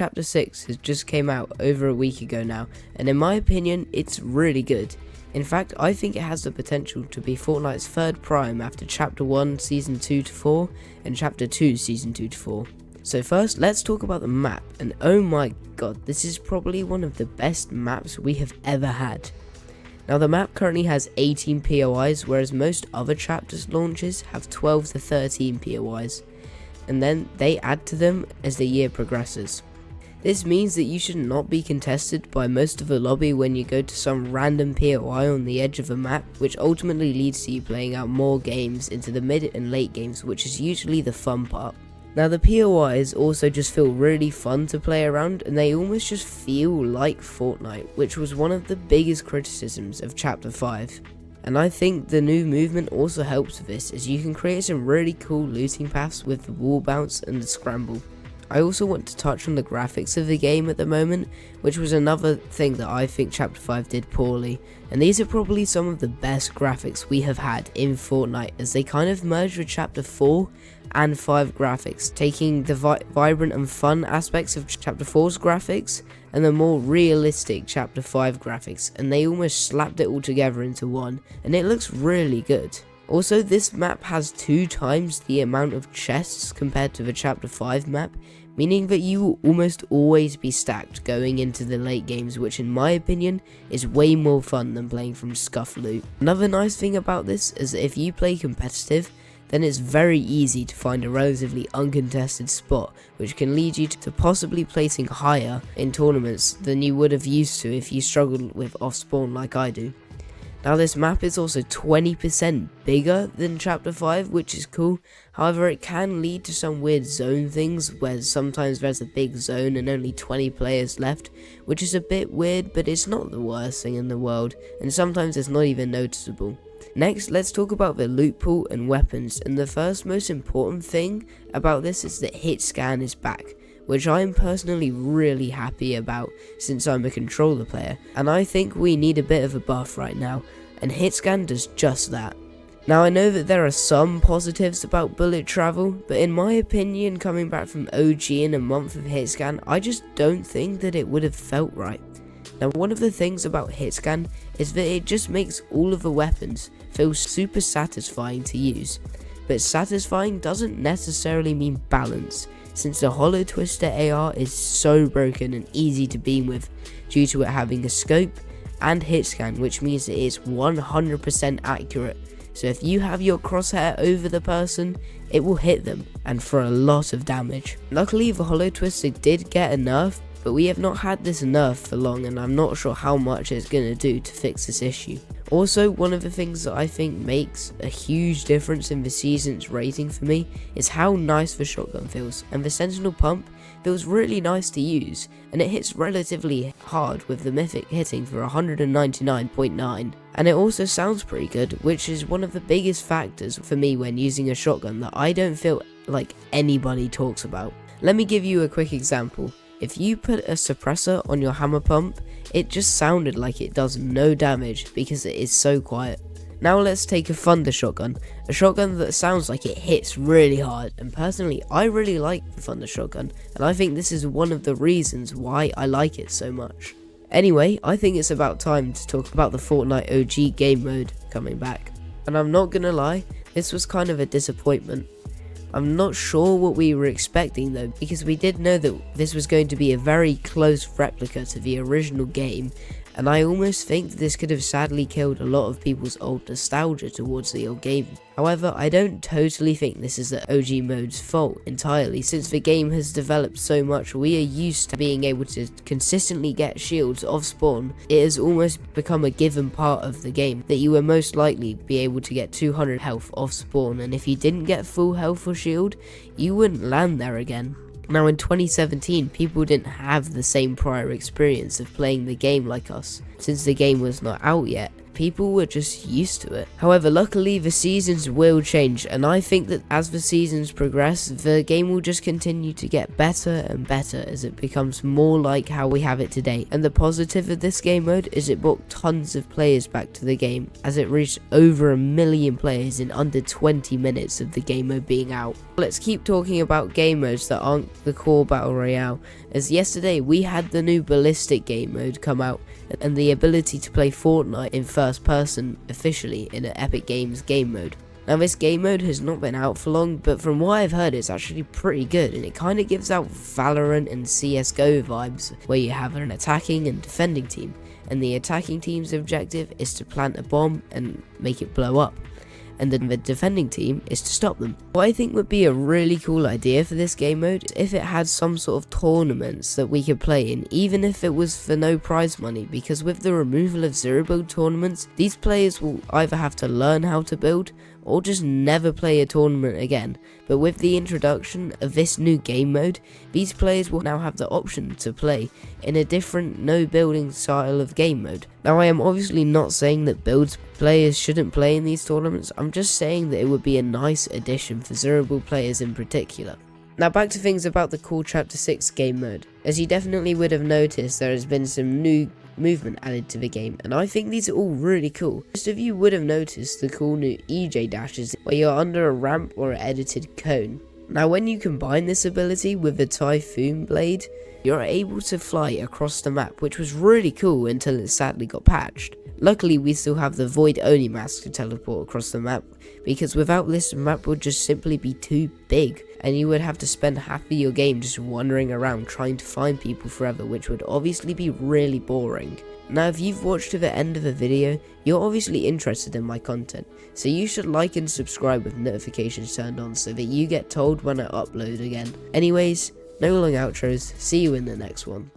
Chapter 6 has just came out over a week ago now, and in my opinion, it's really good. In fact, I think it has the potential to be Fortnite's third prime after Chapter 1 Season 2 to 4 and Chapter 2 Season 2 to 4. So first, let's talk about the map, and oh my god, this is probably one of the best maps we have ever had. Now the map currently has 18 POIs, whereas most other chapters launches have 12 to 13 POIs, and then they add to them as the year progresses. This means that you should not be contested by most of the lobby when you go to some random POI on the edge of a map, which ultimately leads to you playing out more games into the mid and late games, which is usually the fun part. Now the POIs also just feel really fun to play around, and they almost just feel like Fortnite, which was one of the biggest criticisms of Chapter 5. And I think the new movement also helps with this, as you can create some really cool looting paths with the wall bounce and the scramble. I also want to touch on the graphics of the game at the moment, which was another thing that I think Chapter 5 did poorly, and these are probably some of the best graphics we have had in Fortnite, as they kind of merged with Chapter 4 and 5 graphics, taking the vibrant and fun aspects of Chapter 4's graphics and the more realistic Chapter 5 graphics, and they almost slapped it all together into one, and it looks really good. Also, this map has 2 times the amount of chests compared to the Chapter 5 map, meaning that you will almost always be stacked going into the late games, which in my opinion is way more fun than playing from scuff loot. Another nice thing about this is that if you play competitive, then it's very easy to find a relatively uncontested spot, which can lead you to possibly placing higher in tournaments than you would have used to if you struggled with off-spawn like I do. Now this map is also 20% bigger than Chapter 5, which is cool. However, it can lead to some weird zone things, where sometimes there's a big zone and only 20 players left, which is a bit weird, but it's not the worst thing in the world, and sometimes it's not even noticeable. Next, let's talk about the loot pool and weapons, and the first most important thing about this is that hit scan is back, which I am personally really happy about since I'm a controller player, and I think we need a bit of a buff right now, and hitscan does just that. Now I know that there are some positives about bullet travel, but in my opinion, coming back from OG in a month of hitscan, I just don't think that it would have felt right. Now one of the things about hitscan is that it just makes all of the weapons feel super satisfying to use, but satisfying doesn't necessarily mean balance, since the Hollow Twister AR is so broken and easy to beam with due to it having a scope and hit scan, which means that it's 100% accurate. So if you have your crosshair over the person, it will hit them, and for a lot of damage. Luckily the Hollow Twister did get a nerf, but we have not had this nerf for long, and I'm not sure how much it's going to do to fix this issue. Also, one of the things that I think makes a huge difference in the season's rating for me is how nice the shotgun feels, and the Sentinel pump feels really nice to use, and it hits relatively hard with the mythic hitting for 199.9, and it also sounds pretty good, which is one of the biggest factors for me when using a shotgun that I don't feel like anybody talks about. Let me give you a quick example. If you put a suppressor on your hammer pump, it just sounded like it does no damage because it is so quiet. Now let's take a Thunder shotgun, a shotgun that sounds like it hits really hard, and personally I really like the Thunder shotgun, and I think this is one of the reasons why I like it so much. Anyway, I think it's about time to talk about the Fortnite OG game mode coming back, and I'm not gonna lie, this was kind of a disappointment. I'm not sure what we were expecting though, because we did know that this was going to be a very close replica to the original game, and I almost think this could have sadly killed a lot of people's old nostalgia towards the old game. However, I don't totally think this is the OG mode's fault entirely, since the game has developed so much. We are used to being able to consistently get shields off spawn. It has almost become a given part of the game that you will most likely be able to get 200 health off spawn, and if you didn't get full health or shield, you wouldn't land there again. Now in 2017, people didn't have the same prior experience of playing the game like us, since the game was not out yet, people were just used to it. However, luckily the seasons will change, and I think that as the seasons progress, the game will just continue to get better and better as it becomes more like how we have it today. And the positive of this game mode is it brought tons of players back to the game, as it reached over 1 million players in under 20 minutes of the game mode being out. Let's keep talking about game modes that aren't the core battle royale, as yesterday we had the new ballistic game mode come out, and the ability to play Fortnite in first person officially in an Epic Games game mode. Now this game mode has not been out for long, but from what I've heard it's actually pretty good, and it kind of gives out Valorant and CSGO vibes, where you have an attacking and defending team, and the attacking team's objective is to plant a bomb and make it blow up, and then the defending team is to stop them. What I think would be a really cool idea for this game mode is if it had some sort of tournaments that we could play in, even if it was for no prize money, because with the removal of zero build tournaments, these players will either have to learn how to build or just never play a tournament again. But with the introduction of this new game mode, these players will now have the option to play in a different no building style of game mode. Now I am obviously not saying that build players shouldn't play in these tournaments, I'm just saying that it would be a nice addition for zero build players in particular. Now back to things about the cool Chapter 6 game mode. As you definitely would have noticed, there has been some new movement added to the game, and I think these are all really cool. Most of you would have noticed the cool new EJ dashes where you're under a ramp or an edited cone. Now when you combine this ability with the Typhoon Blade, you're able to fly across the map, which was really cool until it sadly got patched. Luckily we still have the Void Only mask to teleport across the map, because without this the map would just simply be too big, and you would have to spend half of your game just wandering around trying to find people forever, which would obviously be really boring. Now if you've watched to the end of the video, you're obviously interested in my content, so you should like and subscribe with notifications turned on so that you get told when I upload again. Anyways, no long outros, see you in the next one.